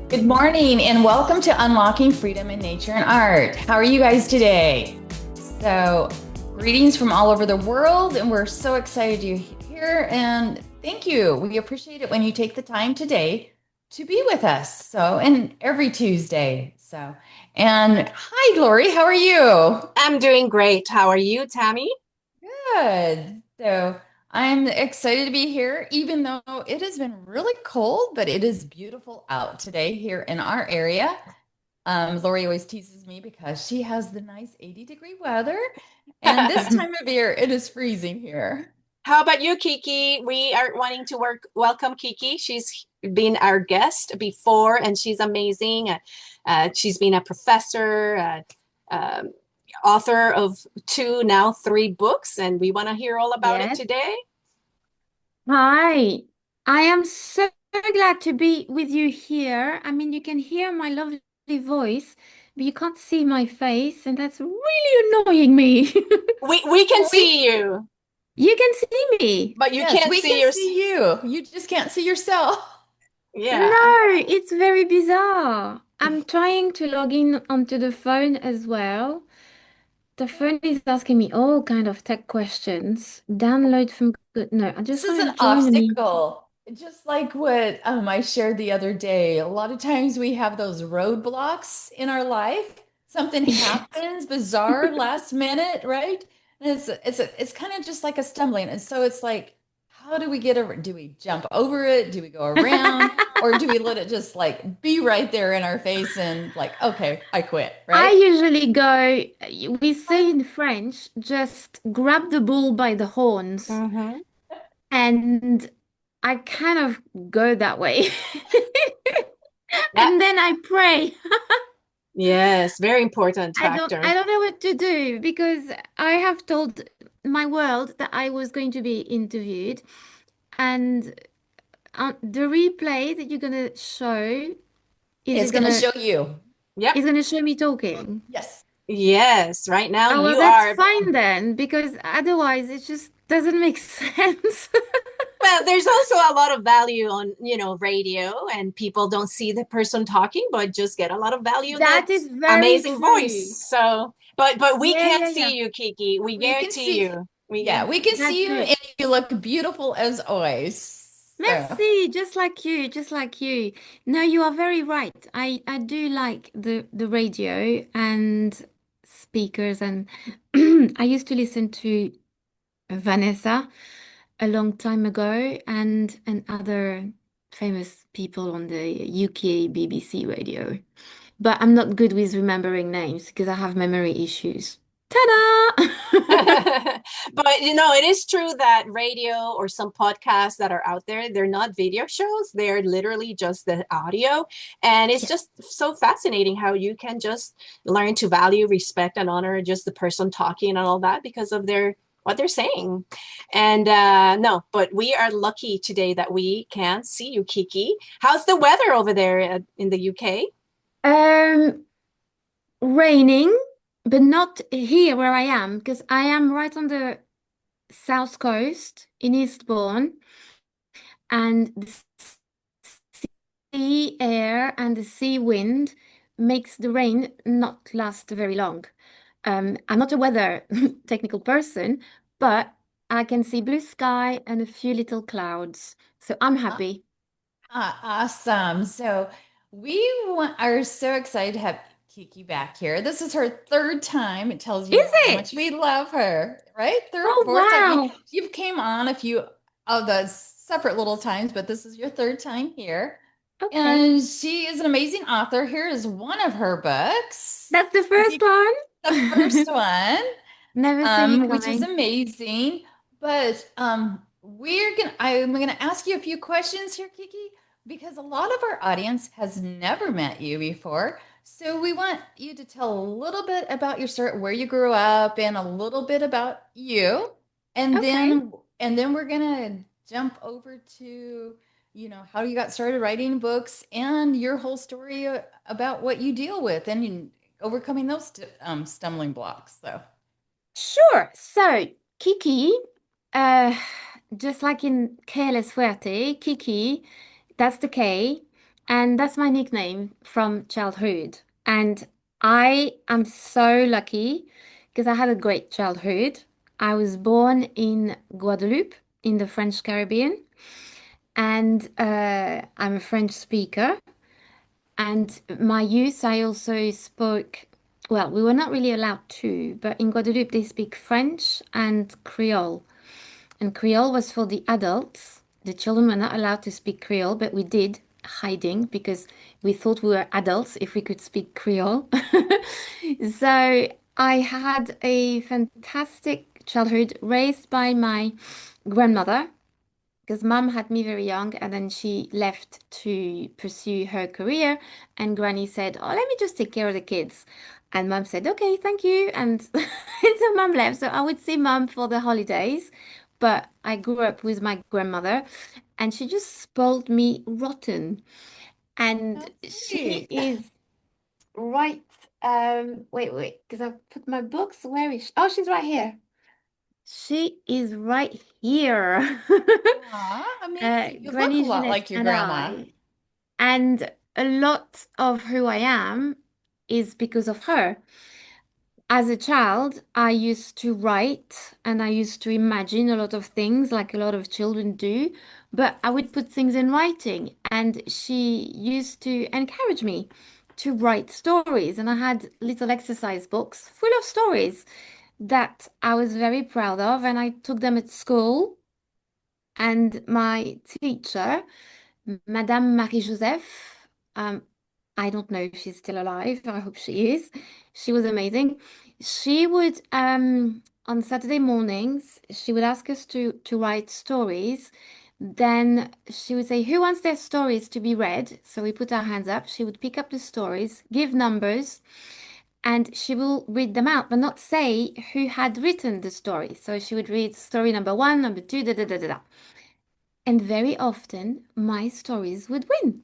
Good morning and welcome to Unlocking Freedom in Nature and Art. How are you guys today? So, greetings from all over the world, and we're so excited you're here. And thank you. We appreciate it when you take the time today to be with us. And every Tuesday. And hi, Lori, how are you? I'm doing great. How are you, Tammy? Good. I'm excited to be here, even though it has been really cold, but it is beautiful out today here in our area. Lori always teases me because she has the nice 80-degree weather, and this time of year it is freezing here. How about you, Kiki? We are wanting to welcome Kiki. She's been our guest before, and she's amazing. She's been a professor, um, author of two, now three books, and we want to hear all about it Yes. today. Hi. I am so glad to be with you here. I mean, you can hear my lovely voice, but you can't see my face, and that's really annoying me. We can Well, we see you, You can see me. but you yes, can't we see can your. see you. You just can't see yourself. Yeah. No, it's very bizarre. I'm trying to log in onto the phone as well. The phone is asking me all kind of tech questions. Download from good. No, I This just is want an to join the meeting. obstacle, just like what I shared the other day. A lot of times we have those roadblocks in our life. Something happens bizarre last minute, right? And it's kind of just like a stumbling. And so it's like, how do we get over? Do we jump over it? Do we go around? Or do we let it just like be right there in our face and like, okay, I quit, I right? usually go, we say in French, just grab the bull by the horns. Mm-hmm. And I kind of go that way. That, And then I pray. yes, very important factor. I don't know what to do because I have told my world that I was going to be interviewed. And the replay that you're gonna show, is It's it gonna gonna, show you. Yep. is gonna show me talking? Yes. Yes. Right now Oh, well, you that's are. fine then, because otherwise it just doesn't make sense. Well, there's also a lot of value on, radio, and people don't see the person talking, but just get a lot of value in that That is very amazing voice. true. So, but we Yeah, can't yeah, yeah. see you, Kiki. We We can guarantee see, you. We yeah, we can That's see you good. and you look beautiful as always. So, Merci, just like you, just like you. No, you are very right. I do like the radio and speakers, and I used to listen to Vanessa a long time ago, and other famous people on the UK BBC radio. But I'm not good with remembering names because I have memory issues. Ta-da! But it is true that radio or some podcasts that are out there, they're not video shows, they're literally just the audio. And it's Yeah. just so fascinating how you can just learn to value, respect, and honor just the person talking and all that because of their what they're saying. And no, but we are lucky today that we can see you, Kiki. How's the weather over there in the UK? Um, Raining, but not here where I am, because I am right on the south coast in Eastbourne, and the sea air and the sea wind makes the rain not last very long. I'm not a weather technical person, but I can see blue sky and a few little clouds, so I'm uh, happy. awesome. Are so excited to have Kiki back here. This is her third time. It tells you Is how much it? we love her, right? Third, Oh, fourth time. wow. You've came on a few of the separate little times, but this is your third time here. Okay. And she is an amazing author. Here is one of her books. That's the first The first one. one. Never seen it Which is coming. amazing. But I'm gonna ask you a few questions here, Kiki, because a lot of our audience has never met you before. So we want you to tell a little bit about your story, where you grew up, and a little bit about you, and Okay. then we're gonna jump over to how you got started writing books and your whole story about what you deal with and overcoming those stumbling blocks. So. Sure. So, Kiki, uh, just like in KLS Fuerte, Kiki, that's the K, And that's my nickname from childhood. And I am so lucky because I had a great childhood. I was born in Guadeloupe in the French Caribbean, and I'm a French speaker. And my youth, I also spoke, well, we were not really allowed to, but in Guadeloupe, they speak French and Creole. And Creole was for the adults. The children were not allowed to speak Creole, but we did, hiding, because we thought we were adults if we could speak Creole. So I had a fantastic childhood raised by my grandmother, because mom had me very young and then she left to pursue her career. And granny said, "Oh, let me just take care of the kids." And mom said, "Okay, thank you." And, and so mom left. So I would see mom for the holidays, but I grew up with my grandmother and she just spoiled me rotten. And How she sweet. is right. Wait, because I put my books. Where is she? Oh, she's right here. She is right here. Aw, amazing. You look a Granny lot Jeanette like your and grandma. I. And a lot of who I am is because of her. As a child, I used to write and I used to imagine a lot of things like a lot of children do, but I would put things in writing. And she used to encourage me to write stories. And I had little exercise books full of stories that I was very proud of. And I took them at school. And my teacher, Madame Marie-Joseph. Um, I don't know if she's still alive. I hope she is. She was amazing. She would, on Saturday mornings, she would ask us to write stories. Then she would say, "Who wants their stories to be read?" So we put our hands up. She would pick up the stories, give numbers, and she will read them out, but not say who had written the story. So she would read story number one, number two, da da da da da. And very often my stories would win.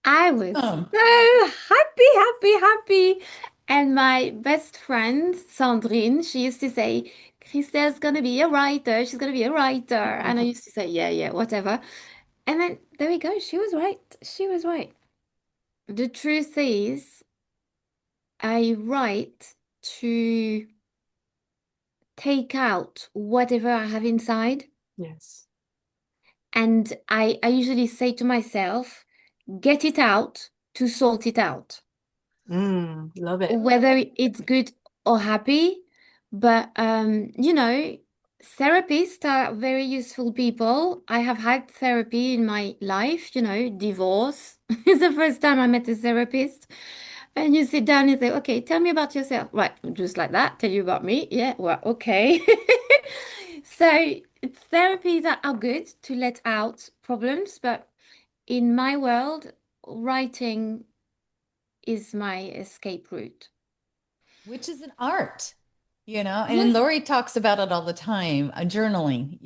I was Um, so happy. And my best friend, Sandrine, she used to say, "Christelle's gonna be a writer. She's gonna be a writer." And I used to say, "Yeah, yeah, whatever." And then there we go. She was right. She was right. The truth is, I write to take out whatever I have inside. Yes. And I usually say to myself, get it out to sort it out, Love it. whether it's good or happy. But therapists are very useful people. I have had therapy in my life, divorce is the first time I met a therapist. And you sit down and say, "Okay, tell me about yourself." Right, just like that, tell you about me. Yeah, well, okay. So therapies are good to let out problems, but in my world, writing is my escape route. which is an art, and Yes, Lori talks about it all the time, journaling,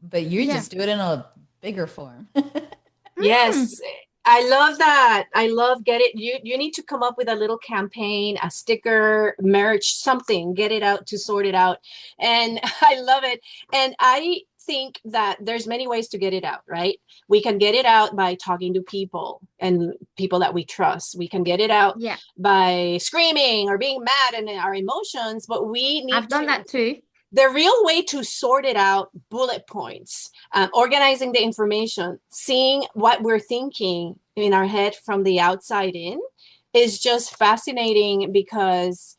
but you yeah. just do it in a bigger form. Mm. Yes, I love that. I love get it. You need to come up with a little campaign, a sticker, merch, something, get it out to sort it out. And I love it. And I think that there's many ways to get it out, right? We can get it out by talking to people and people that we trust. We can get it out Yeah, by screaming or being mad and our emotions, but we need I've done to that too. the real way to sort it out, bullet points, organizing the information, seeing what we're thinking in our head from the outside in is just fascinating because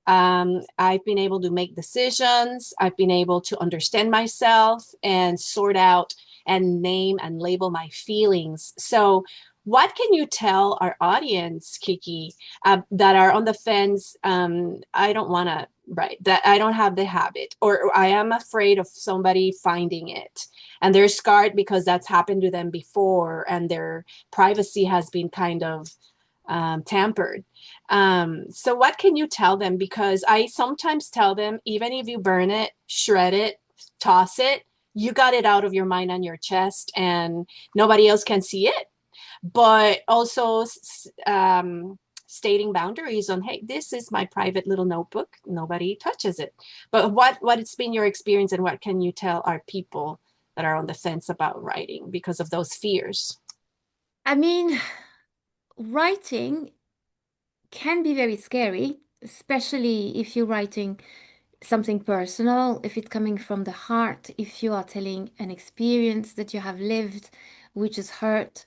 I've been able to make decisions. I've been able to understand myself and sort out and name and label my feelings. So, what can you tell our audience, Kiki, that are on the fence? I don't want to write that. I don't have the habit, or I am afraid of somebody finding it, and they're scarred because that's happened to them before, and their privacy has been kind of tampered. So what can you tell them? Because I sometimes tell them, even if you burn it, shred it, toss it, you got it out of your mind and your chest, and nobody else can see it. But also stating boundaries on, hey, this is my private little notebook. Nobody touches it. But what it's been your experience, and what can you tell our people that are on the fence about writing because of those fears? I mean, writing can be very scary, especially if you're writing something personal, if it's coming from the heart, if you are telling an experience that you have lived, which is hurt.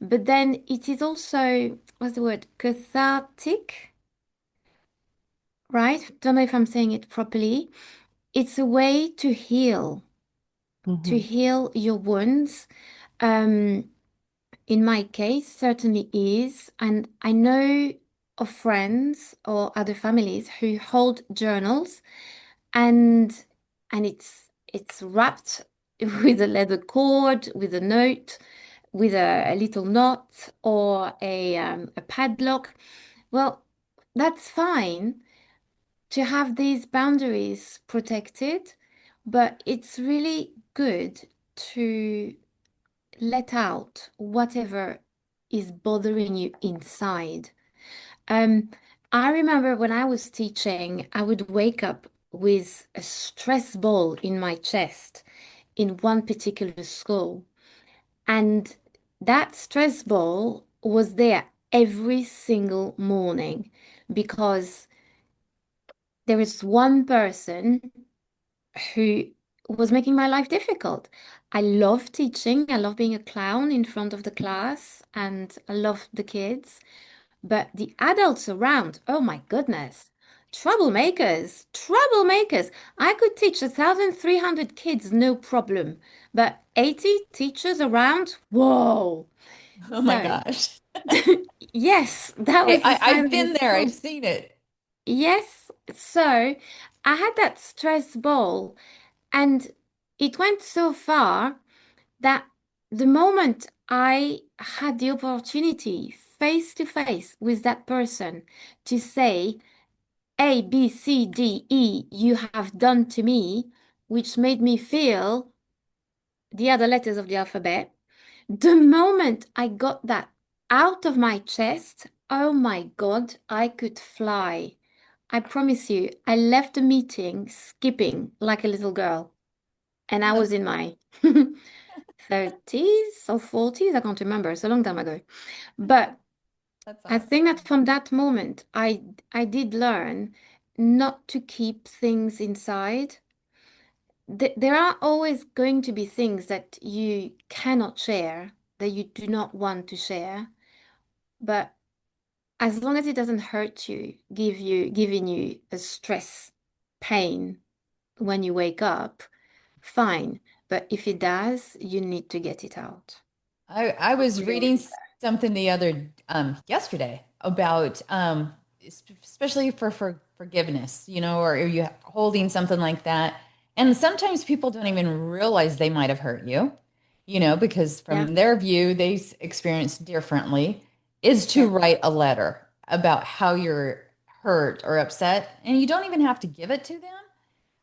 But then it is also, what's the word, cathartic, right? Don't know if I'm saying it properly. It's a way to Hmm. heal your wounds. Um, in my case, certainly is. And I know of friends or other families who hold journals and it's wrapped with a leather cord, with a note, with a little knot or a padlock. Well, that's fine to have these boundaries protected, but it's really good to let out whatever is bothering you inside. Um, I remember when I was teaching, I would wake up with a stress ball in my chest in one particular school. And that stress ball was there every single morning because there is one person who was making my life difficult. I love teaching. I love being a clown in front of the class and I love the kids. But the adults around, oh my goodness, troublemakers, troublemakers. I could teach 1,300 kids, no problem. But 80 teachers around, whoa. Oh my So, gosh. yes, that was the I've side of the been there. I've school. seen it. Yes. So I had that stress ball, and it went so far that the moment I had the opportunity face to face with that person to say, A, B, C, D, E, you have done to me, which made me feel the other letters of the alphabet, the moment I got that out of my chest, oh my God, I could fly. I promise you, I left the meeting skipping like a little girl, and I was That's in my 30s or 40s, I can't remember. It's a long time ago. But that's I think that awesome. from that moment, I did learn not to keep things inside. There are always going to be things that you cannot share, that you do not want to share. But as long as it doesn't hurt you, giving you a stress, pain when you wake up, fine. But if it does, you need to get it out. I was Really. reading something the other yesterday about especially for forgiveness, or are you holding something like that? And sometimes people don't even realize they might have hurt you, because Yeah, from their view, they experience differently, is to yeah. write a letter about how you're hurt or upset. And you don't even have to give it to them,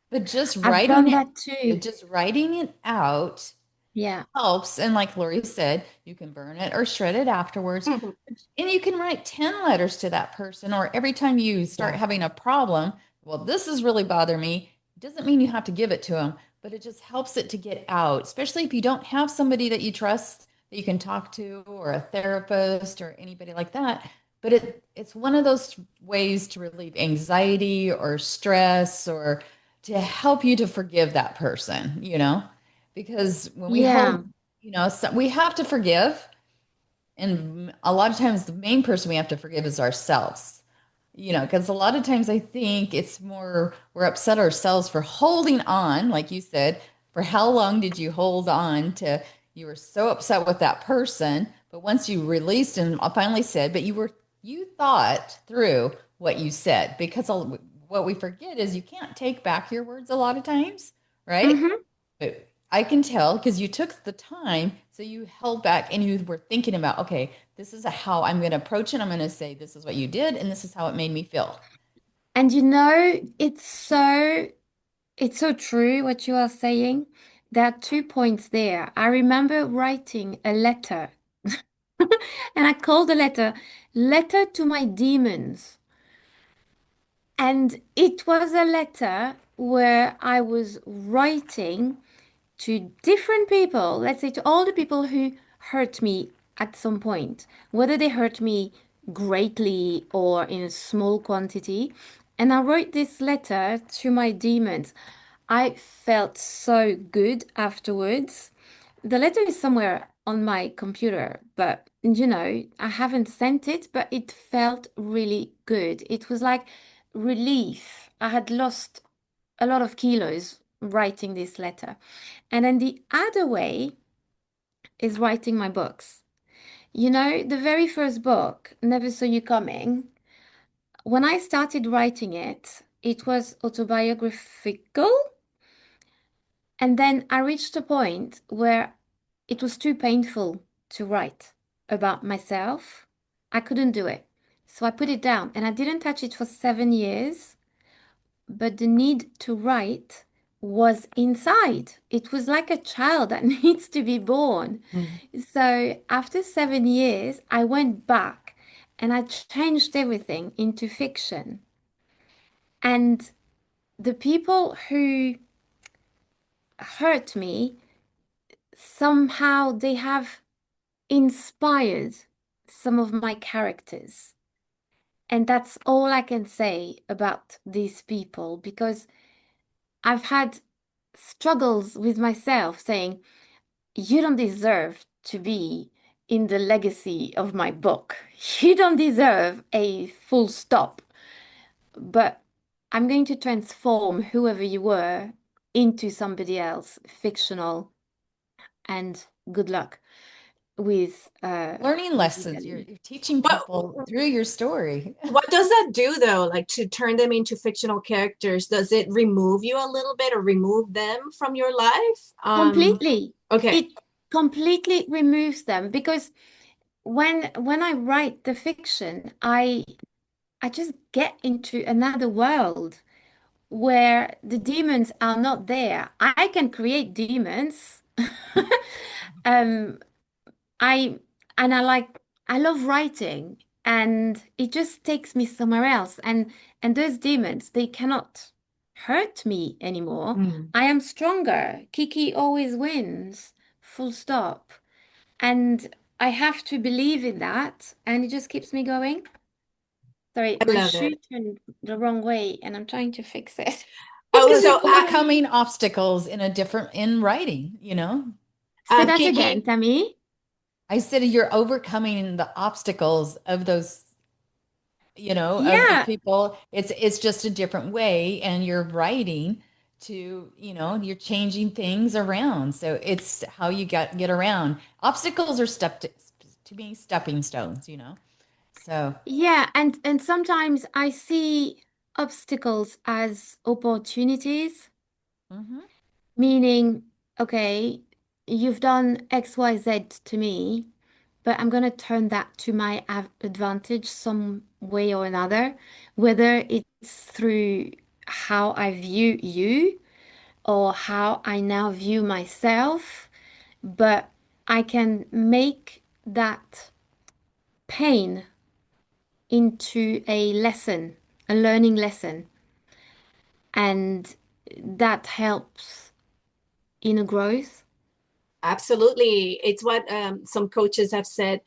but I've done that too. just writing it out Yeah. helps. And like Lori said, you can burn it or shred it afterwards. Hmm. And you can write 10 letters to that person, or every time you start Yeah. having a problem, well, this is really bothering me. It doesn't mean you have to give it to them, but it just helps it to get out, especially if you don't have somebody that you trust that you can talk to, or a therapist or anybody like that. But it's one of those ways to relieve anxiety or stress, or to help you to forgive that person, because when we hold, Yeah. so we have to forgive. And a lot of times, the main person we have to forgive is ourselves, because a lot of times I think it's more we're upset ourselves for holding on, like you said, for how long did you hold on to, you were so upset with that person, but once you released and finally said, but you thought through what you said, because what we forget is you can't take back your words a lot of times, right? Mm-hmm. But I can tell because you took the time, so you held back and you were thinking about, okay, this is how I'm going to approach it. I'm going to say, this is what you did, and this is how it made me feel. And it's so true what you are saying. There are 2 points there. I remember writing a letter, and I called the letter Letter to My Demons. And it was a letter where I was writing to different people, let's say to all the people who hurt me at some point, whether they hurt me greatly or in a small quantity. And I wrote this letter to my demons. I felt so good afterwards. The letter is somewhere on my computer, but I haven't sent it, but it felt really good. It was like relief. I had lost a lot of kilos writing this letter. And then the other way is writing my books. The very first book, Never Saw You Coming, when I started writing it, it was autobiographical. And then I reached a point where it was too painful to write about myself. I couldn't do it. So I put it down and I didn't touch it for 7 years. But the need to write was inside. It was like a child that needs to be born. Mm. So after 7 years, I went back and I changed everything into fiction. And the people who hurt me, somehow they have inspired some of my characters. And that's all I can say about these people because I've had struggles with myself saying, you don't deserve to be in the legacy of my book. You don't deserve a full stop. But I'm going to transform whoever you were into somebody else, fictional, and good luck with Learning lessons. You're, retelling. you're teaching What people through your story. what does that do though? Like to turn them into fictional characters, does it remove you a little bit or remove them from your life? Completely. Okay. It completely removes them because when I write the fiction, I just get into another world where the demons are not there. I can create demons. Um, I and I love writing and it just takes me somewhere else. And those demons, they cannot hurt me anymore. Mm. I am stronger. Kiki always wins. Full stop. And I have to believe in that and it just keeps me going. Sorry, I my love shoe it. turned the wrong way and I'm trying to fix it. Oh, Because so it's overcoming obstacles in writing, you know. Say that again, Kiki, Tammy. I said you're overcoming the obstacles of those, of Yeah, people. It's just a different way, and you're writing to, you're changing things around. So it's how you get around. Obstacles are to me stepping stones. So yeah, and sometimes I see obstacles as opportunities, mhm. meaning, okay, you've done XYZ to me, but I'm gonna turn that to my advantage some way or another, whether it's through how I view you or how I now view myself, but I can make that pain into a lesson, a learning lesson, and that helps in a growth. absolutely. It's what some coaches have said.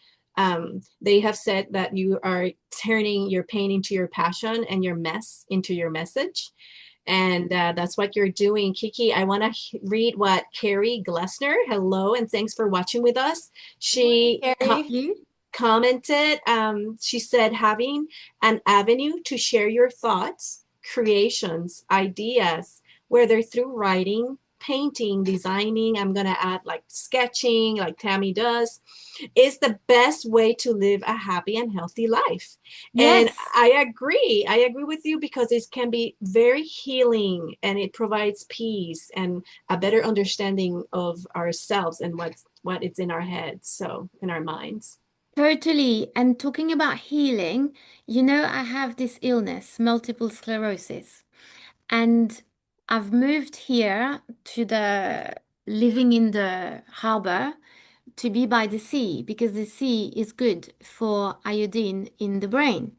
They have said that you are turning your pain into your passion and your mess into your message. And that's what you're doing. Kiki, I want to read what Carrie Glessner, hello, and thanks for watching with us. Good morning, She Thank Carrie. you. commented, she said, having an avenue to share your thoughts, creations, ideas, whether through writing, painting, designing, I'm going to add like sketching, like Tammy does, is the best way to live a happy and healthy life. And Yes, I agree with you because it can be very healing and it provides peace and a better understanding of ourselves and what it's in our heads, so in our minds. totally. And talking about healing, I have this illness, multiple sclerosis, and I've moved here to the living in the harbor to be by the sea because the sea is good for iodine in the brain.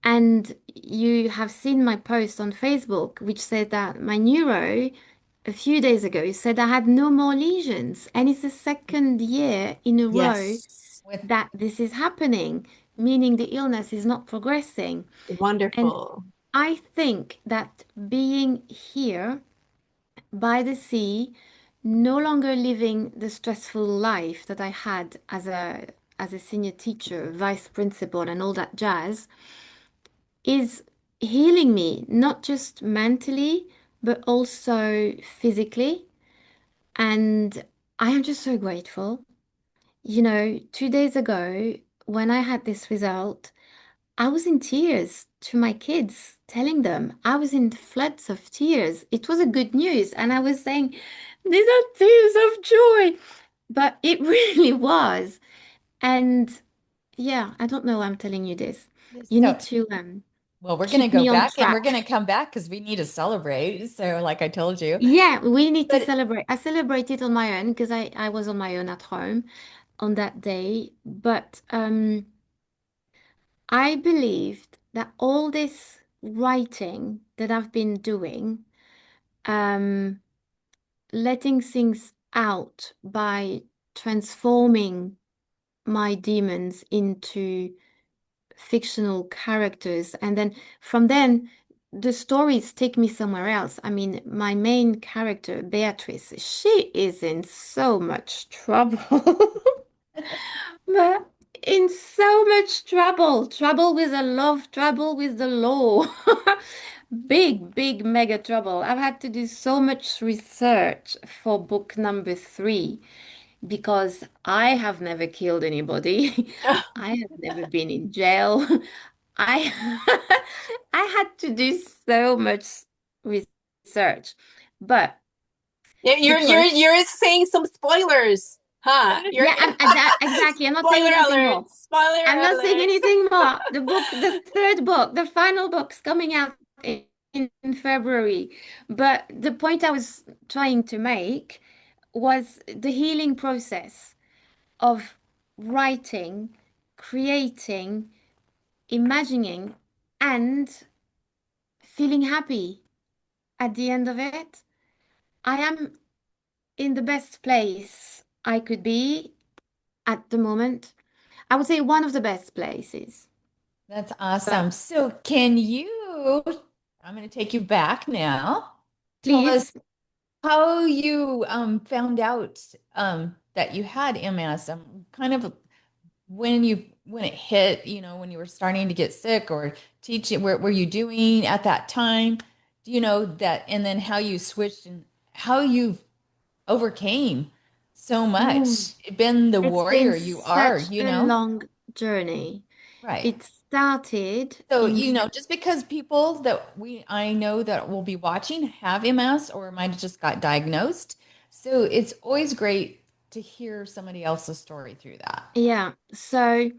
And you have seen my post on Facebook, which said that my neuro a few days ago said I had no more lesions, and it's the second year in a row Yes. With that this is happening, meaning the illness is not progressing. And Wonderful. I think that being here by the sea, no longer living the stressful life that I had as a senior teacher, vice principal, and all that jazz, is healing me, not just mentally, but also physically. And I am just so grateful. 2 days ago, when I had this result, I was in tears to my kids, telling them I was in floods of tears. It was a good news. And I was saying, these are tears of joy. But it really was. And yeah, I don't know why I'm telling you this. You so need to well, we're gonna keep go me on back and we're track. gonna come back because we need to celebrate. So, like I told you. Yeah, we need to But celebrate. I celebrated on my own because I was on my own at home on that day. But I believed that all this writing that I've been doing, um, letting things out by transforming my demons into fictional characters, and then from then the stories take me somewhere else. I mean, my main character, Beatrice, she is in so much trouble. But in so much trouble, trouble with the love, trouble with the law. Big, big, mega trouble. I've had to do so much research for book number three because I have never killed anybody. I have never been in jail. I I had to do so much research. But the first, You're saying some spoilers, huh? You're yeah, exactly. I'm not saying spoiler anything alert. more. I'm Spoiler not saying alert. anything more. The book, the third book, the final book's coming out in February. But the point I was trying to make was the healing process of writing, creating, imagining, and feeling happy at the end of it. I am in the best place I could be at the moment. I would say one of the best places. that's But awesome. So, can you, I'm going to take you back now. Tell us please, how you found out that you had MS. Kind of when it hit, when you were starting to get sick or teaching, what were you doing at that time? Do you know that? And then how you switched and how you overcame so mm, much. Been the it's been warrior you are, such a long journey. Right. It started So, in just because people that I know that will be watching have MS or might have just got diagnosed. So it's always great to hear somebody else's story through that. yeah. So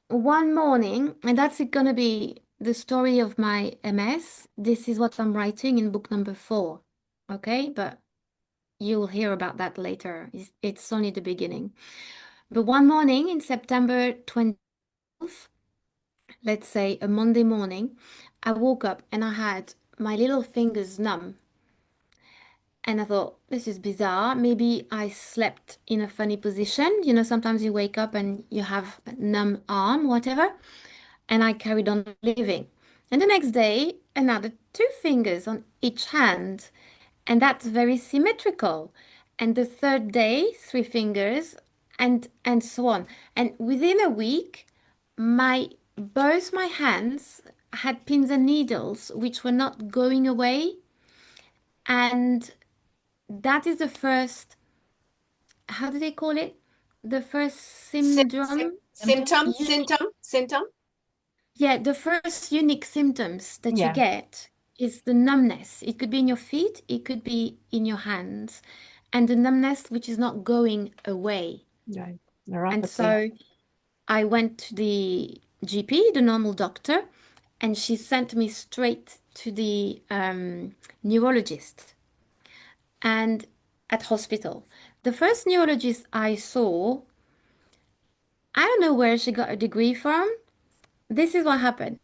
one morning, and that's gonna be the story of my MS. This is what I'm writing in book number four. Okay, but you'll hear about that later. It's only the beginning. But one morning in September 20th, let's say a Monday morning, I woke up and I had my little fingers numb. And I thought, this is bizarre. Maybe I slept in a funny position. Sometimes you wake up and you have a numb arm, whatever. And I carried on living. And the next day, another two fingers on each hand. And that's very symmetrical. And the third day, three fingers, and so on. And within a week, my both my hands had pins and needles which were not going away. And that is the first, how do they call it? The first syndrome. Symptoms? Symptom. Yeah, the first unique symptoms that you Yeah, get is the numbness. It could be in your feet, it could be in your hands, and the numbness which is not going away. right. And Neuropathy. so I went to the GP, the normal doctor, and she sent me straight to the neurologist and at hospital. The first neurologist I saw, I don't know where she got a degree from. This is what happened.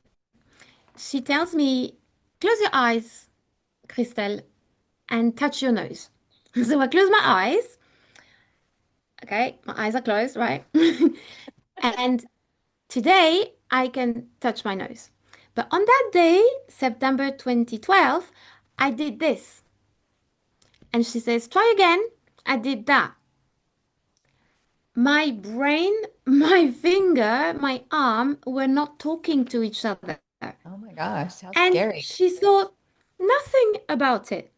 She tells me, close your eyes, Christelle, and touch your nose. So I close my eyes. Okay, my eyes are closed, right? And today I can touch my nose. But on that day, September 2012, I did this. And she says, try again. I did that. My brain, my finger, my arm were not talking to each other. Oh my gosh, how And scary. she thought nothing about it.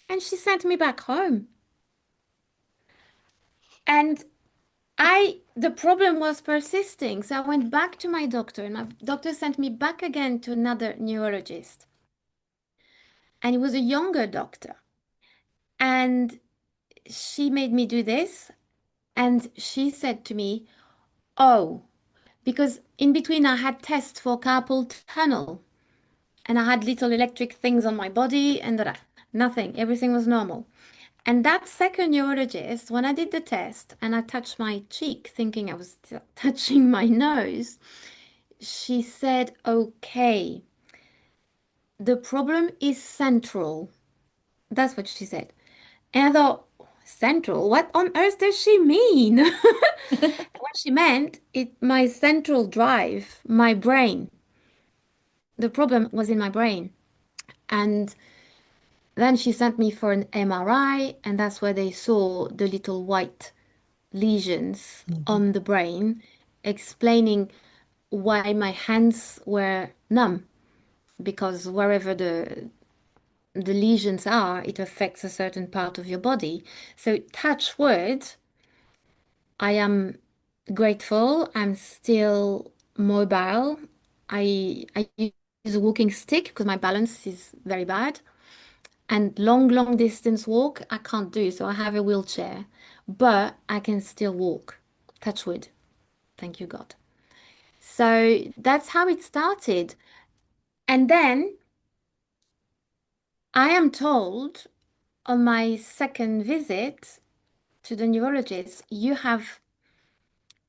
And she sent me back home. And the problem was persisting. So I went back to my doctor, and my doctor sent me back again to another neurologist. And he was a younger doctor. And she made me do this. And she said to me, oh, because in between I had tests for carpal tunnel and I had little electric things on my body and that nothing, everything was normal. And that second neurologist, when I did the test and I touched my cheek thinking I was touching my nose, she said, okay, the problem is central. That's what she said. And I thought, central? What on earth does she mean? What she meant, my central drive, my brain. The problem was in my brain. And then she sent me for an MRI, and that's where they saw the little white lesions Mhm. on the brain, explaining why my hands were numb. Because wherever the lesions are, it affects a certain part of your body. So touch wood, I am grateful. I'm still mobile. I use a walking stick because my balance is very bad. And long distance walk, I can't do. So I have a wheelchair, but I can still walk. Touch wood. Thank you, God. So that's how it started. And then I am told on my second visit to the neurologist, you have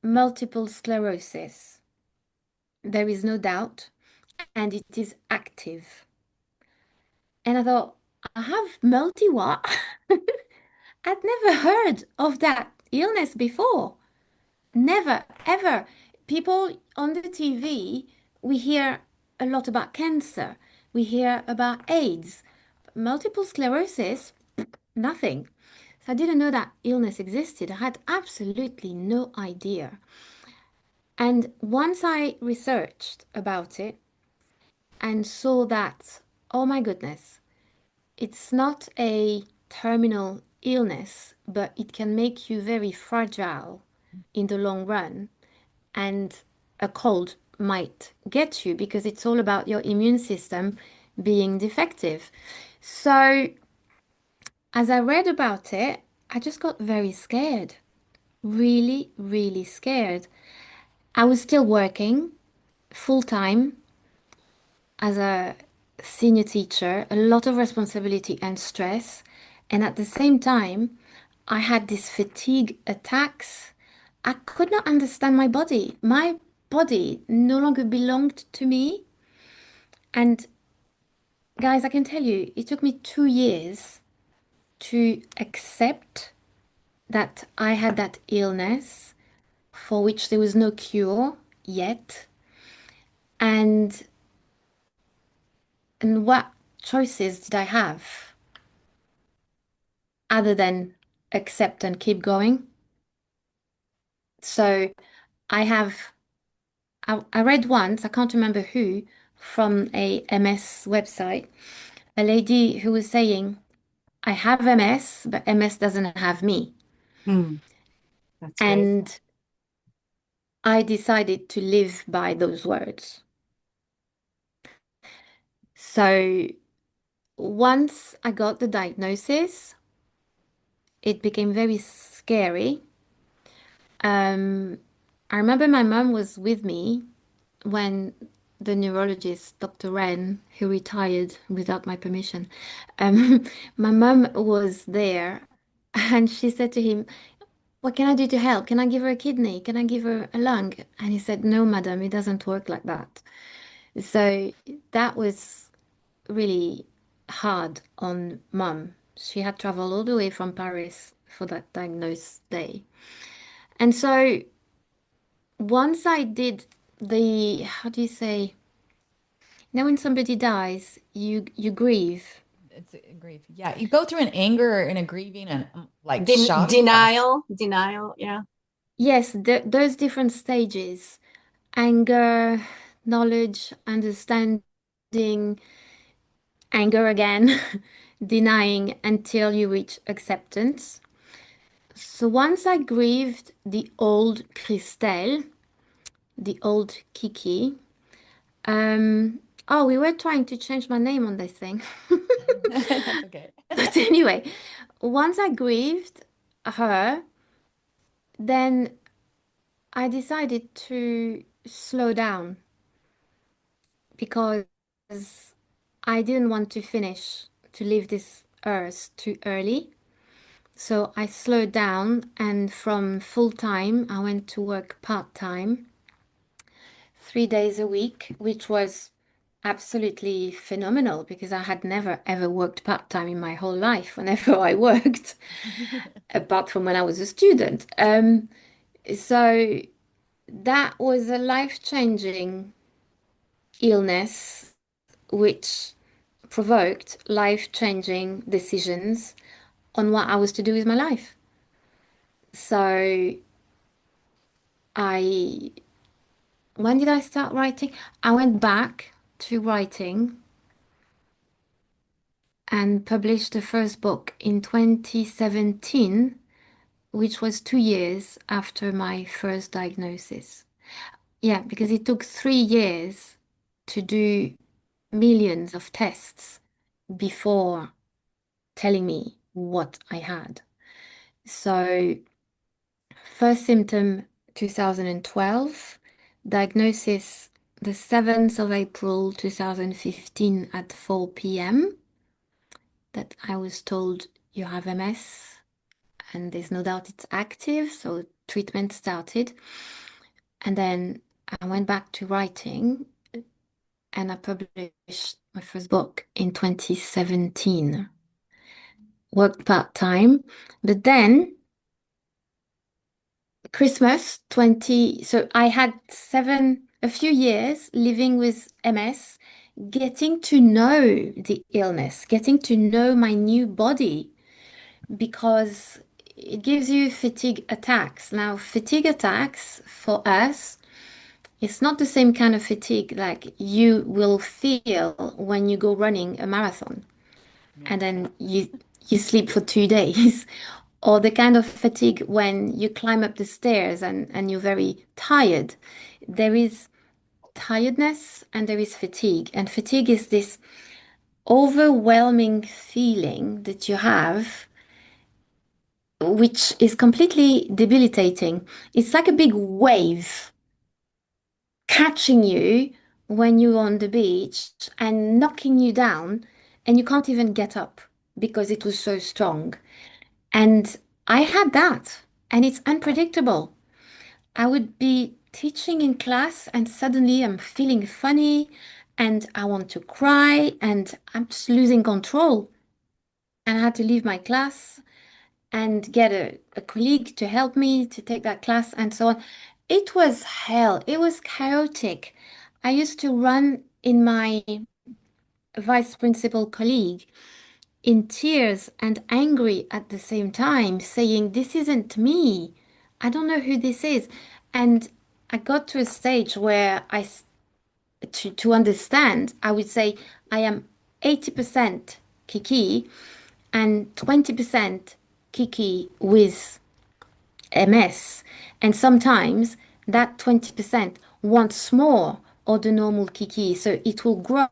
multiple sclerosis. There is no doubt, and it is active. And I thought, I have multi what? I'd never heard of that illness before. Never, ever. People on the TV, we hear a lot about cancer. We hear about AIDS. Multiple sclerosis, nothing. So I didn't know that illness existed. I had absolutely no idea. And once I researched about it and saw that, oh my goodness, it's not a terminal illness, but it can make you very fragile in the long run. And a cold might get you because it's all about your immune system being defective. So, as I read about it, I just got very scared. Really, really scared. I was still working full time as a senior teacher, a lot of responsibility and stress. And at the same time, I had these fatigue attacks. I could not understand my body. My body no longer belonged to me. And guys, I can tell you, it took me 2 years to accept that I had that illness for which there was no cure yet. And what choices did I have other than accept and keep going? So I have I read once, I can't remember who, from a MS website, a lady who was saying, I have MS, but MS doesn't have me. Hmm. That's great. And I decided to live by those words. So once I got the diagnosis, it became very scary. Um, I remember my mom was with me when the neurologist, Dr. Ren, who retired without my permission, um, my mom was there and she said to him, what can I do to help? Can I give her a kidney? Can I give her a lung? And he said, no, madam, it doesn't work like that. So that was really hard on mom She had traveled all the way from Paris for that diagnosis day. And so once I did the, how do you say, now when somebody dies, you grieve. It's a grief. Yeah, you go through an anger and a grieving and like shock. Yeah. Denial. Yeah. Yes, those different stages, anger, knowledge, understanding, anger again, denying until you reach acceptance. So once I grieved the old Christelle, the old Kiki, oh, we were trying to change my name on this thing. That's okay. But anyway, once I grieved her, then I decided to slow down because I didn't want to finish, to leave this earth too early. So I slowed down, and from full time, I went to work part time, 3 days a week, which was absolutely phenomenal because I had never ever worked part time in my whole life whenever I worked, apart from when I was a student. So that was a life-changing illness, which provoked life-changing decisions on what I was to do with my life. So I, when did I start writing? I went back to writing and published the first book in 2017, which was 2 years after my first diagnosis. Yeah, because it took 3 years to do millions of tests before telling me what I had. So, first symptom 2012, diagnosis the 7th of April 2015 at 4 p.m. that I was told you have MS and there's no doubt it's active, so treatment started. And then I went back to writing and I published my first book in 2017. Worked part-time, but then Christmas 20, so I had a few years living with MS, getting to know the illness, getting to know my new body because it gives you fatigue attacks. Now, fatigue attacks for us, it's not the same kind of fatigue like you will feel when you go running a marathon Yeah. and then you sleep for 2 days. Or the kind of fatigue when you climb up the stairs and you're very tired. There is tiredness and there is fatigue. And fatigue is this overwhelming feeling that you have, which is completely debilitating. It's like a big wave catching you when you're on the beach and knocking you down, and you can't even get up because it was so strong. And I had that, and it's unpredictable. I would be teaching in class, and suddenly I'm feeling funny, and I want to cry, and I'm just losing control. And I had to leave my class and get a colleague to help me to take that class, and so on. It was hell. It was chaotic. I used to run in my vice principal colleague in tears and angry at the same time, saying, "This isn't me. I don't know who this is." And I got to a stage where to understand, I would say I am 80% Kiki and 20% Kiki with MS. And sometimes that 20% wants more of the normal Kiki. So it will grow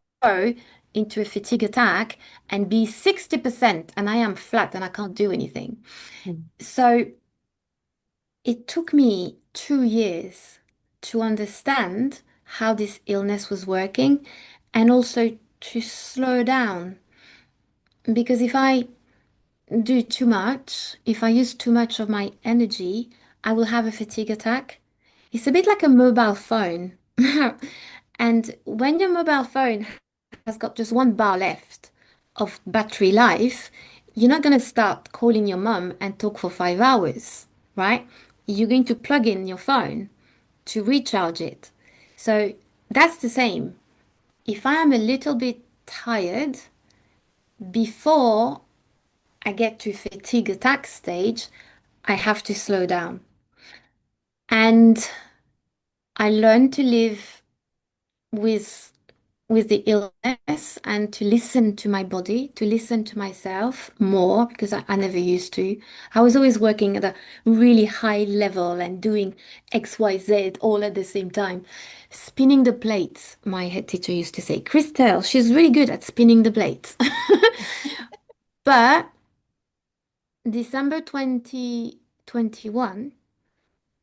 into a fatigue attack and be 60%, and I am flat and I can't do anything. Mm. So it took me 2 years to understand how this illness was working and also to slow down. Because if I do too much, if I use too much of my energy, I will have a fatigue attack. It's a bit like a mobile phone. And when your mobile phone has got just one bar left of battery life, you're not going to start calling your mom and talk for 5 hours, right? You're going to plug in your phone to recharge it. So that's the same. If I am a little bit tired before I get to fatigue attack stage, I have to slow down. And I learned to live with with the illness and to listen to my body, to listen to myself more because I never used to. I was always working at a really high level and doing XYZ all at the same time. Spinning the plates, my head teacher used to say, Christelle, she's really good at spinning the plates. But December 2021,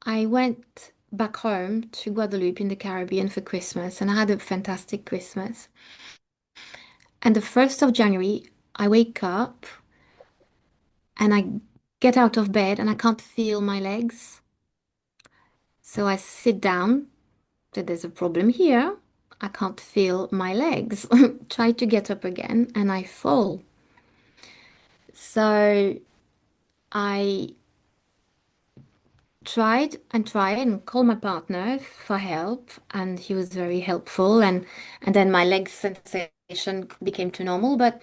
I went back home to Guadeloupe in the Caribbean for Christmas and I had a fantastic Christmas. And the 1st of January, I wake up and I get out of bed and I can't feel my legs. So I sit down, so there's a problem here. I can't feel my legs. Try to get up again and I fall. So I tried and called my partner for help and he was very helpful and then my leg sensation became to normal, but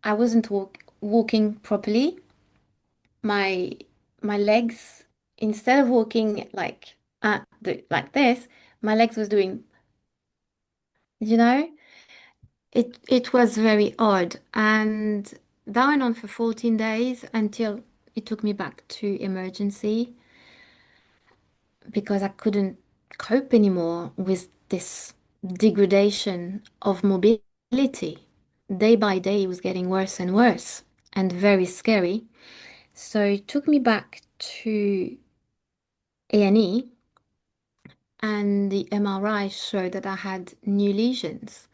I wasn't walking properly. My my legs, instead of walking like this, my legs was doing, you know, it was very odd. And that went on for 14 days until it took me back to emergency because I couldn't cope anymore with this degradation of mobility. Day by day, it was getting worse and worse and very scary. So it took me back to A&E and the MRI showed that I had new lesions.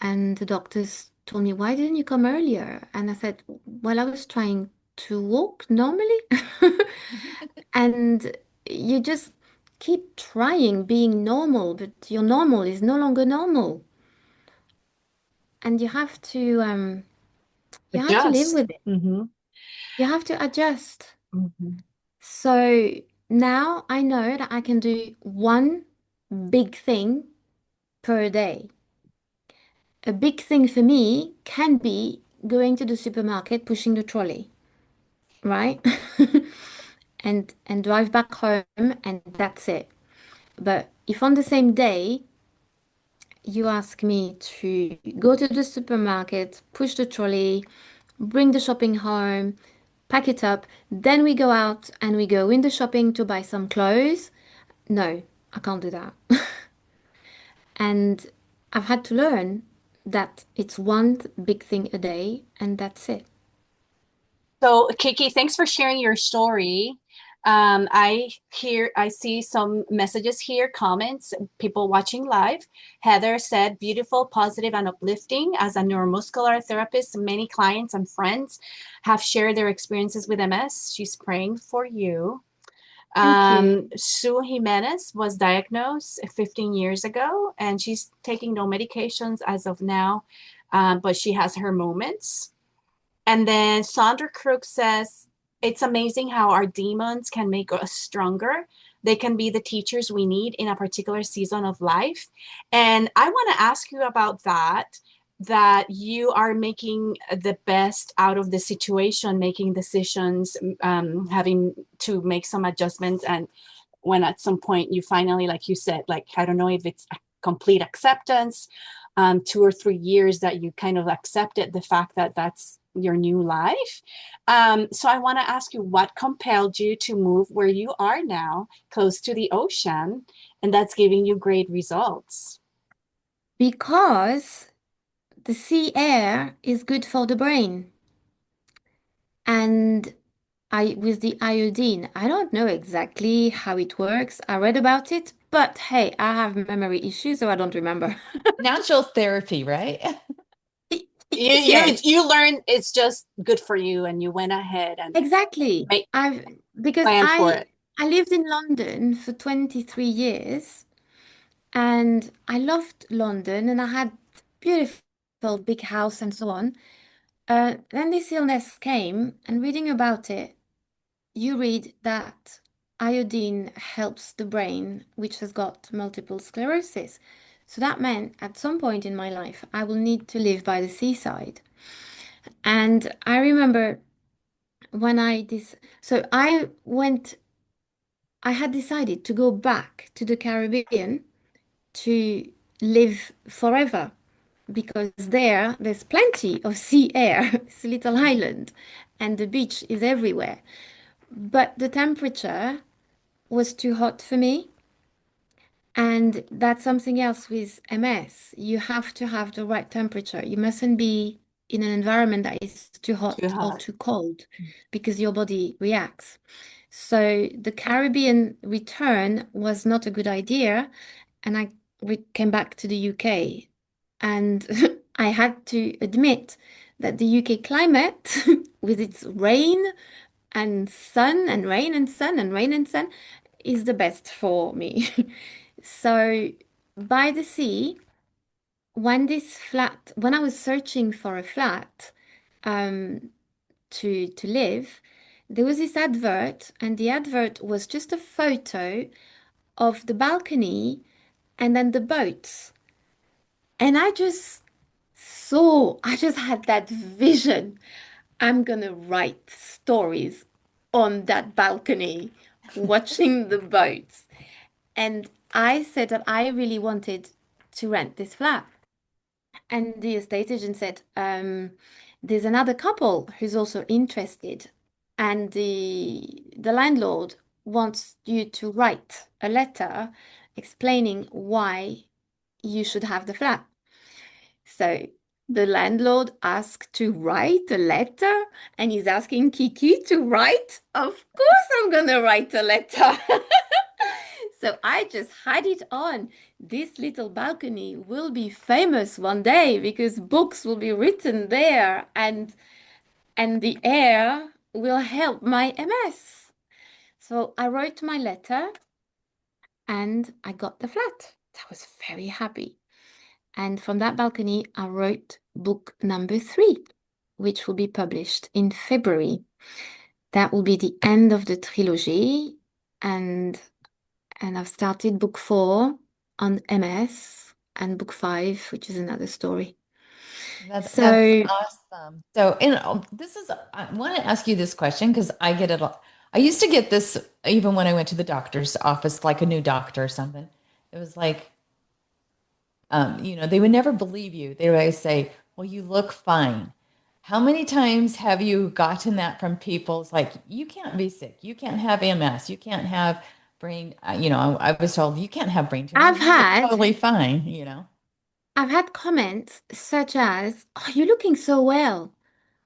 And the doctors told me, why didn't you come earlier? And I said, well, I was trying to walk normally. And you just keep trying being normal, but your normal is no longer normal. And you have to live Adjust. with it. You have to adjust. Mhm. So now I know that I can do one big thing per day. A big thing for me can be going to the supermarket, pushing the trolley, right? And drive back home and that's it. But if on the same day you ask me to go to the supermarket, push the trolley, bring the shopping home, pack it up, then we go out and we go in the shopping to buy some clothes, no, I can't do that. And I've had to learn that it's one big thing a day and that's it. So, Kiki, thanks for sharing your story. I see some messages here, comments, people watching live. Heather said, beautiful, positive, and uplifting. As a neuromuscular therapist, many clients and friends have shared their experiences with MS. She's praying for you. Thank you. Sue Jimenez was diagnosed 15 years ago, and she's taking no medications as of now, but she has her moments. And then Sandra Crook says, it's amazing how our demons can make us stronger. They can be the teachers we need in a particular season of life. And I want to ask you about that, that you are making the best out of the situation, making decisions, having to make some adjustments. And when at some point you finally, like you said, like, I don't know if it's a complete acceptance, 2 or 3 years that you kind of accepted the fact that that's your new life. So I want to ask you, what compelled you to move where you are now, close to the ocean, and that's giving you great results? Because the sea air is good for the brain. And with the iodine, I don't know exactly how it works. I read about it, but hey, I have memory issues, so I don't remember. Natural therapy, right? You you Yes, you learn it's just good for you, and you went ahead and exactly. make I've because plan for it. I lived in London for 23 years and I loved London and I had beautiful big house and so on. Then this illness came, and reading about it, you read that iodine helps the brain, which has got multiple sclerosis. So that meant at some point in my life, I will need to live by the seaside. And I remember when so I had decided to go back to the Caribbean to live forever because there's plenty of sea air. It's a little island and the beach is everywhere. But the temperature was too hot for me. And that's something else with MS. You have to have the right temperature. You mustn't be in an environment that is too Too hot or hot. too cold because your body reacts. So the Caribbean return was not a good idea. And we came back to the UK. And I had to admit that the UK climate, with its rain and sun and rain and sun and rain and sun, is the best for me. So by the sea, when I was searching for a flat um, to live, there was this advert, and the advert was just a photo of the balcony and then the boats. And I just had that vision. I'm gonna write stories on that balcony, watching the boats. And I said that I really wanted to rent this flat. And the estate agent said, there's another couple who's also interested. And the landlord wants you to write a letter explaining why you should have the flat. So the landlord asked to write a letter and he's asking Kiki to write. Of course, I'm gonna write a letter. So I just had it on. This little balcony will be famous one day because books will be written there and the air will help my MS. So I wrote my letter and I got the flat. I was very happy. And from that balcony, I wrote book number 3, which will be published in February. That will be the end of the trilogy. And I've started book 4 on MS and book 5, which is another story. That's So awesome. So, and this is I want to ask you this question because I get it. I used to get this even when I went to the doctor's office, like a new doctor or something. It was like, they would never believe you. They would always say, "Well, you look fine." How many times have you gotten that from people? It's like, you can't be sick. You can't have MS. You can't have brain. I was told you can't have brain tumor. I've You look had totally fine. I've had comments such as, "Oh, you're looking so well."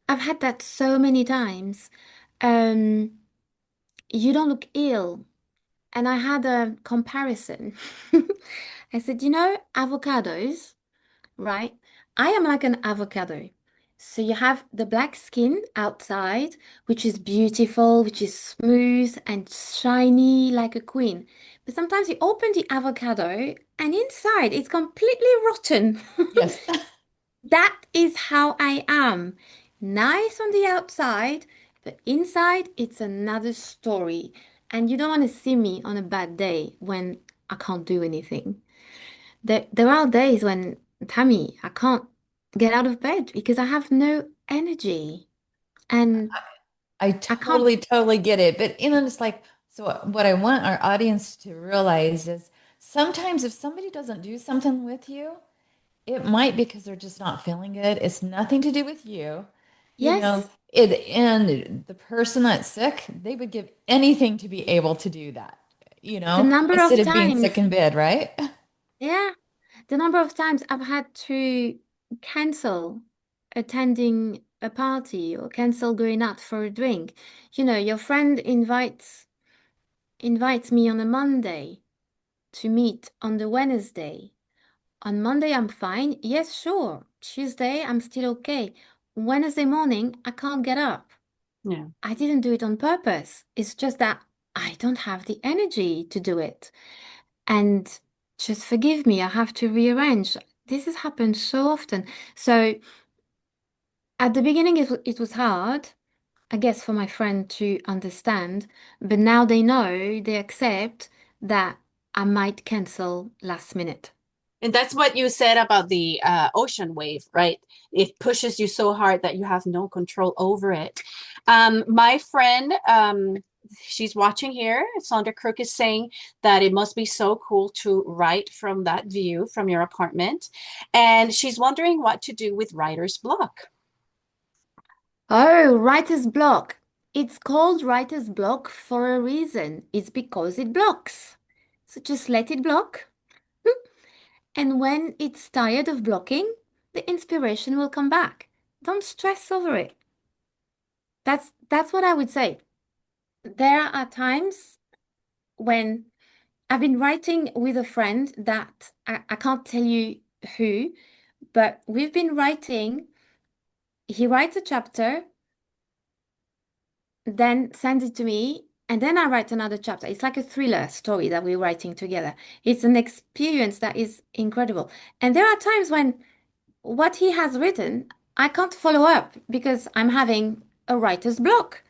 I've had that so many times. Um, you don't look ill. And I had a comparison. I said, avocados, right? I am like an avocado. So you have the black skin outside, which is beautiful, which is smooth and shiny like a queen. But sometimes you open the avocado and inside it's completely rotten. Yes. That is how I am. Nice on the outside, but inside it's another story. And you don't want to see me on a bad day when I can't do anything. There are days when, Tammy, I can't get out of bed because I have no energy and I I can't. totally get it. But it's like, so what I want our audience to realize is sometimes if somebody doesn't do something with you, it might because they're just not feeling good. It's nothing to do with you. Yes, And the person that's sick, they would give anything to be able to do that, the number instead of of being sick times, in bed, right? yeah, the number of times I've had to cancel attending a party or cancel going out for a drink. Your friend invites me on a Monday to meet on the Wednesday. On Monday, I'm fine. Yes, sure. Tuesday, I'm still okay. Wednesday morning, I can't get up. Yeah. I didn't do it on purpose. It's just that I don't have the energy to do it. And just forgive me, I have to rearrange. This has happened so often. So At the beginning, it was hard, I guess, for my friend to understand, but now they know, they accept that I might cancel last minute. And that's what you said about the ocean wave, right? It pushes you so hard that you have no control over it. My friend, she's watching here. Sandra Crook is saying that it must be so cool to write from that view from your apartment. And she's wondering what to do with writer's block. Oh, writer's block. It's called writer's block for a reason. It's because it blocks. So just let it block. And when it's tired of blocking, the inspiration will come back. Don't stress over it. That's what I would say. There are times when I've been writing with a friend that I can't tell you who, but we've been writing. He writes a chapter, then sends it to me, and then I write another chapter. It's like a thriller story that we're writing together. It's an experience that is incredible. And there are times when what he has written, I can't follow up because I'm having a writer's block.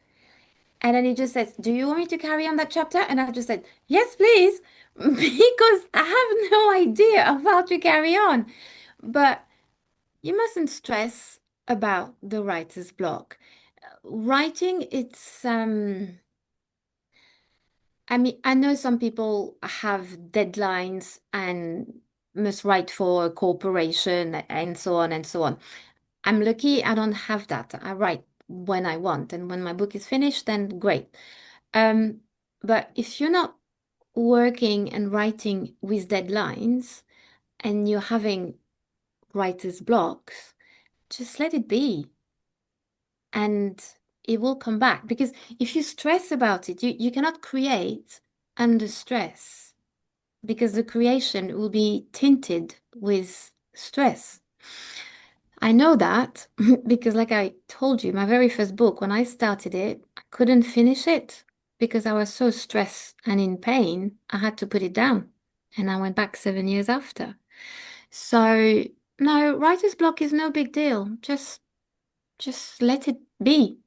And then he just says, "Do you want me to carry on that chapter?" And I just said, "Yes, please," because I have no idea of how to carry on. But you mustn't stress about the writer's block. Writing, I mean, I know some people have deadlines and must write for a corporation and so on and so on. I'm lucky I don't have that. I write when I want, and when my book is finished, then great. Um, but if you're not working and writing with deadlines and you're having writer's blocks, just let it be and it will come back. Because if you stress about it, you cannot create under stress because the creation will be tinted with stress. I know that because, like I told you, my very first book, when I started it, I couldn't finish it because I was so stressed and in pain. I had to put it down, and I went back 7 years after. So, no, writer's block is no big deal. Just let it be,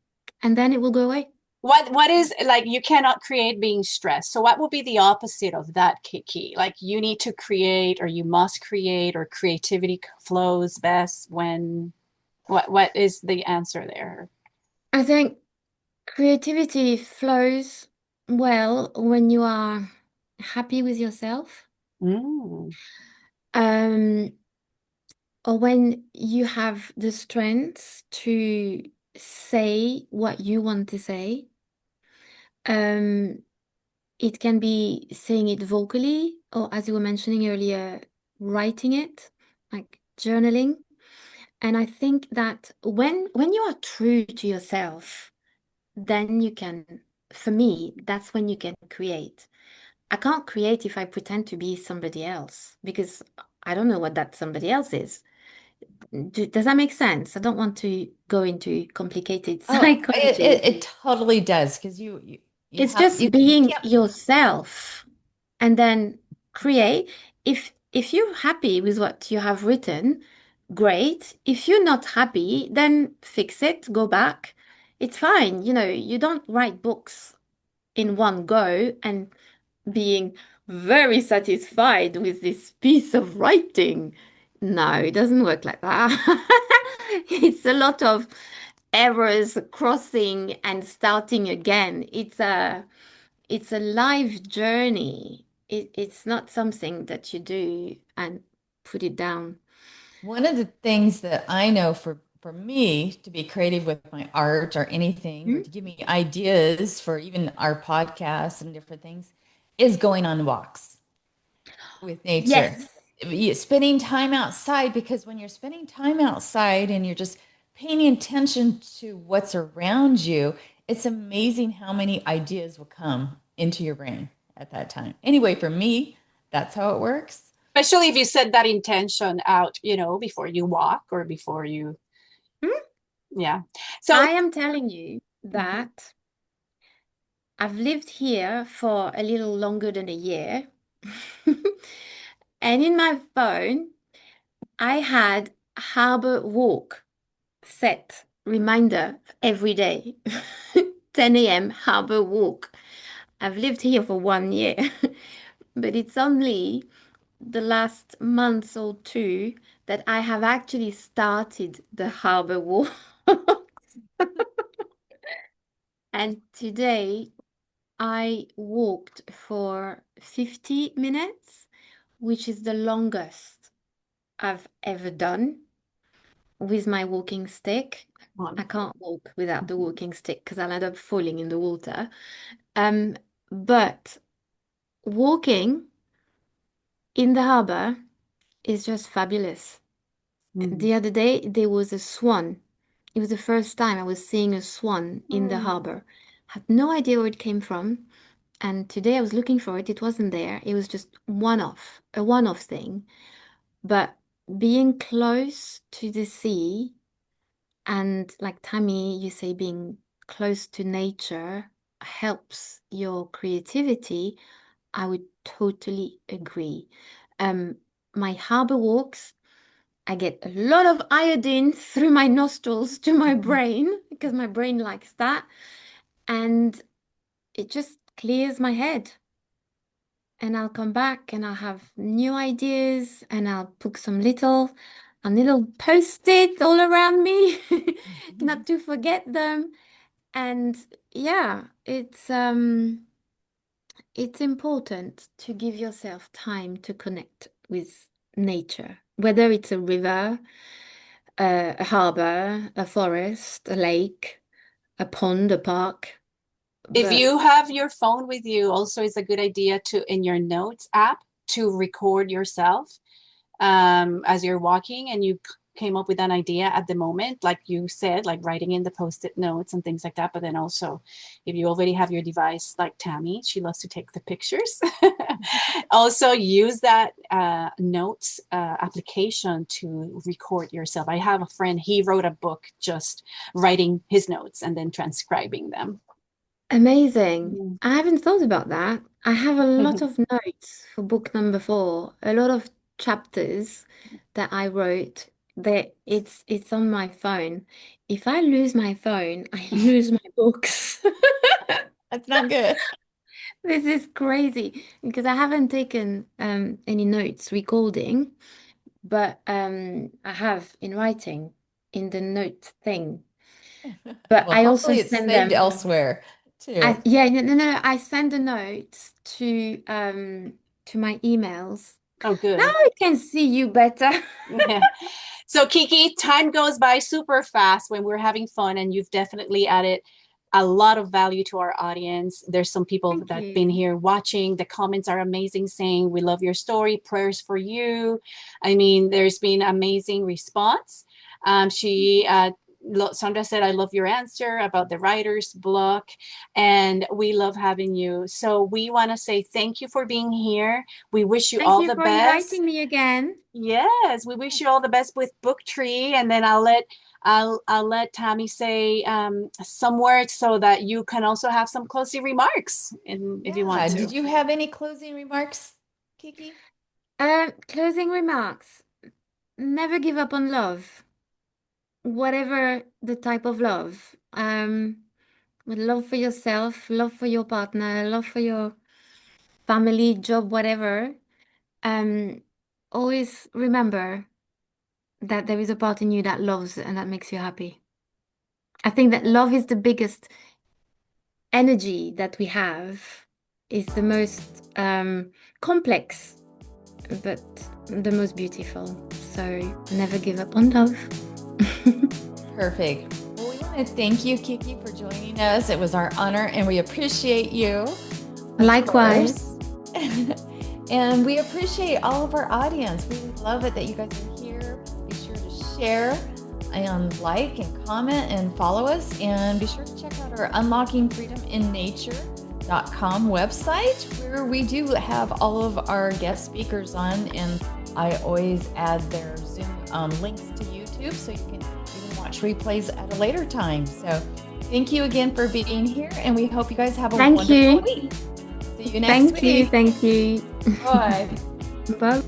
and then it will go away. What is like you cannot create being stressed. So what would be the opposite of that, Kiki? Like you need to create or you must create or creativity flows best when what is the answer there? I think creativity flows well when you are happy with yourself. Mm. Um, or when you have the strength to say what you want to say. Um, it can be saying it vocally, or as you were mentioning earlier, writing it, like journaling. And I think that when you are true to yourself, then you can, for me, that's when you can create. I can't create if I pretend to be somebody else because I don't know what that somebody else is. Does that make sense? I don't want to go into complicated Oh, it, psychology. it, it totally does because you It's have just you being can't. yourself and then create. If you're happy with what you have written, great. If you're not happy, then fix it, go back. It's fine. You don't write books in one go and being very satisfied with this piece of writing. No, it doesn't work like that. It's a lot of errors, crossing and starting again. It's a life journey. It's not something that you do and put it down. One of the things that I know for me to be creative with my art or anything, or Hmm? to give me ideas for even our podcasts and different things, is going on walks with nature. Yes. Spending time outside, because when you're spending time outside and you're just paying attention to what's around you, it's amazing how many ideas will come into your brain at that time. Anyway, for me, that's how it works. Especially if you set that intention out, before you walk or before you, Hmm? yeah. So I am telling you mhm. that I've lived here for a little longer than a year. And in my phone, I had Harbor Walk set. reminder every day. 10 a.m. Harbor Walk. I've lived here for 1 year, but it's only the last month or two that I have actually started the Harbor Walk. And today I walked for 50 minutes, which is the longest I've ever done with my walking stick. I can't walk without the walking stick because I'll end up falling in the water. Um, but walking in the harbor is just fabulous. Mm. The other day there was a swan. It was the first time I was seeing a swan in the harbor. Had no idea where it came from. And today I was looking for it. It wasn't there. It was just a one-off thing. But being close to the sea and like Tammy, you say being close to nature helps your creativity. I would totally agree. Um, my harbor walks, I get a lot of iodine through my nostrils to my brain because my brain likes that. And it just clears my head. And I'll come back and I'll have new ideas and I'll put a little post-it all around me, not to forget them. And yeah, it's important to give yourself time to connect with nature, whether it's a river, a harbor, a forest, a lake, a pond, a park. If But you have your phone with you, also it's a good idea to, in your notes app, to record yourself as you're walking and you came up with an idea at the moment, like you said, like writing in the post-it notes and things like that. But then also, if you already have your device, like Tammy, she loves to take the pictures. Also, use that notes application to record yourself. I have a friend, he wrote a book just writing his notes and then transcribing them. amazing. Mm. I haven't thought about that. I have a lot of notes for book number 4, a lot of chapters that I wrote that it's on my phone. If I lose my phone, I lose my books. That's not good. This is crazy because I haven't taken any notes recording, but I have in writing in the note thing. But Well, I also hopefully it's send saved them. elsewhere too. Yeah, no, no, no. I send the notes to my emails. Oh, Now good. I can see you better. Yeah. So, Kiki, time goes by super fast when we're having fun, and you've definitely added a lot of value to our audience. There's some people Thank that have been you. here watching. The comments are amazing, saying, "We love your story, prayers for you." I mean, there's been amazing response. Sandra said, "I love your answer about the writer's block, and we love having you." So, we want to say thank you for being here. We wish you Thank all you the for best. inviting me again. Yes, we wish you all the best with book tree, and then I'll let Tammy say some words so that you can also have some closing remarks, if you want Yeah. Did to. you have any closing remarks, Kiki? Closing remarks. Never give up on love, whatever the type of love. With love for yourself, love for your partner, love for your family, job, whatever. Um, Always remember that there is a part in you that loves and that makes you happy. I think that love is the biggest energy that we have, is the most complex, but the most beautiful. So never give up on love. Perfect. Well, we want to thank you, Kiki, for joining us. It was our honor, and we appreciate you, of Likewise. course. And we appreciate all of our audience. We love it that you guys are here. Be sure to share and like and comment and follow us. And be sure to check out our unlockingfreedominnature.com website, where we do have all of our guest speakers on. And I always add their Zoom links to YouTube so you can even watch replays at a later time. So thank you again for being here. And we hope you guys have a Thank wonderful you. week. See you next week. Thank you. Bye. Bye.